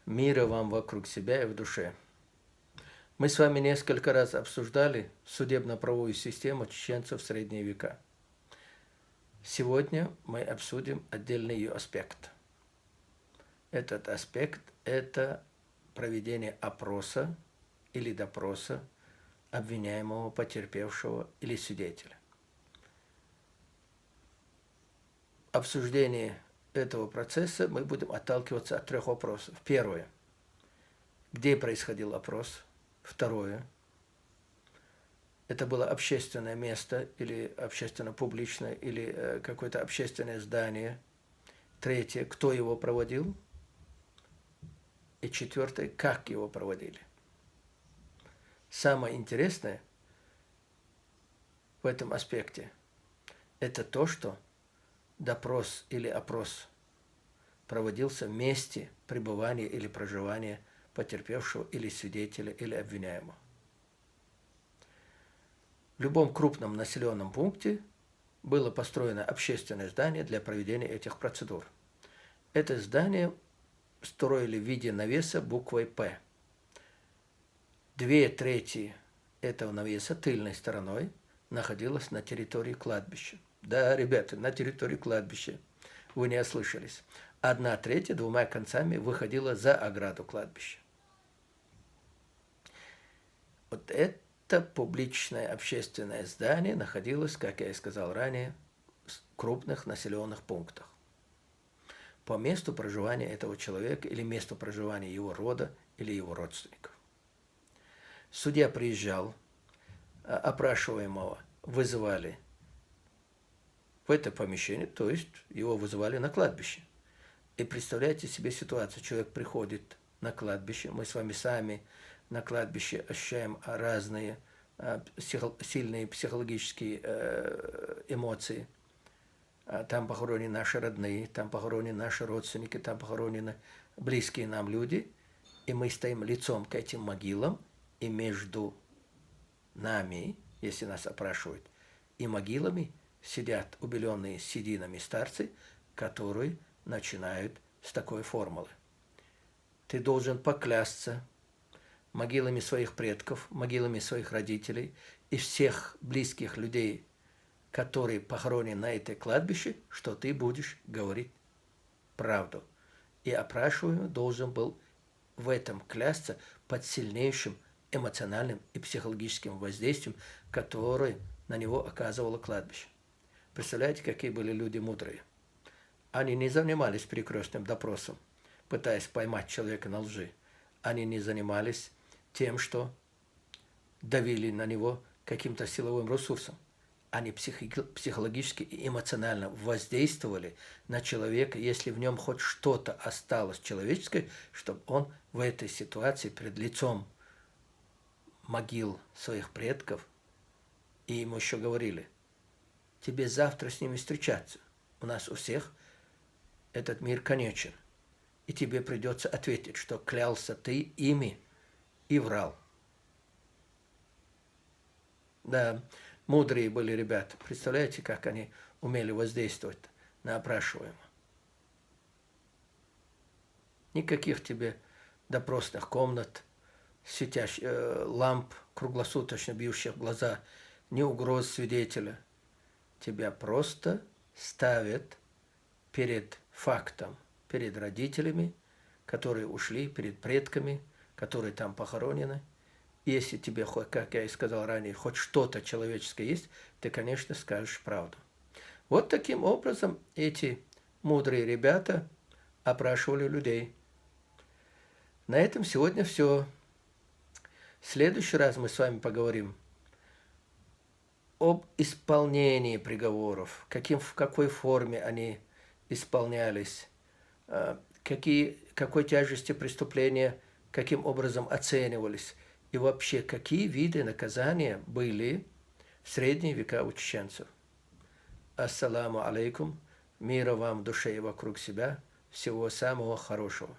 Мира вам вокруг себя и в душе. Мы с вами несколько раз обсуждали судебно-правовую систему чеченцев в средние века. Сегодня мы обсудим отдельный ее аспект. Этот аспект – это проведение опроса или допроса обвиняемого, потерпевшего или свидетеля. В обсуждении этого процесса мы будем отталкиваться от трех вопросов. Первое. Где происходил опрос? Второе. Это было общественное место или общественно-публичное, или какое-то общественное здание. Третье. Кто его проводил? И четвертое. Как его проводили? Самое интересное в этом аспекте – это то, что допрос или опрос проводился в месте пребывания или проживания потерпевшего или свидетеля или обвиняемого. В любом крупном населенном пункте было построено общественное здание для проведения этих процедур. Это здание строили в виде навеса буквой «П». 2/3 этого навеса тыльной стороной находилась на территории кладбища. Да, ребята, на территории кладбища. Вы не ослышались. 1/3 двумя концами выходила за ограду кладбища. Вот это публичное общественное здание находилось, как я и сказал ранее, в крупных населенных пунктах. По месту проживания этого человека или месту проживания его рода или его родственников. Судья приезжал, опрашиваемого вызывали в это помещение, то есть его вызывали на кладбище. И представляете себе ситуацию, человек приходит на кладбище, мы с вами сами на кладбище ощущаем разные сильные психологические эмоции. Там похоронены наши родные, там похоронены наши родственники, там похоронены близкие нам люди, и мы стоим лицом к этим могилам, и между нами, если нас опрашивают, и могилами сидят убеленные сединами старцы, которые начинают с такой формулы. Ты должен поклясться могилами своих предков, могилами своих родителей и всех близких людей, которые похоронены на этой кладбище, что ты будешь говорить правду. И опрашиваемый должен был в этом клясться под сильнейшим эмоциональным и психологическим воздействием, которое на него оказывало кладбище. Представляете, какие были люди мудрые? Они не занимались перекрестным допросом, пытаясь поймать человека на лжи. Они не занимались тем, что давили на него каким-то силовым ресурсом. Они психологически и эмоционально воздействовали на человека, если в нем хоть что-то осталось человеческое, чтобы он в этой ситуации перед лицом могил своих предков, и ему еще говорили: тебе завтра с ними встречаться. У нас у всех этот мир конечен. И тебе придется ответить, что клялся ты ими и врал. Да, мудрые были ребята. Представляете, как они умели воздействовать на опрашиваемого. Никаких тебе допросных комнат, ламп, круглосуточно бьющих в глаза, ни угроз свидетеля. Тебя просто ставят перед фактом, перед родителями, которые ушли, перед предками, которые там похоронены. Если тебе, как я и сказал ранее, хоть что-то человеческое есть, ты, конечно, скажешь правду. Вот таким образом эти мудрые ребята опрашивали людей. На этом сегодня все. В следующий раз мы с вами поговорим об исполнении приговоров, в какой форме они исполнялись, какой тяжести преступления, каким образом оценивались, и вообще, какие виды наказания были в средние века у чеченцев. Ассаламу алейкум, мира вам в душе и вокруг себя, всего самого хорошего.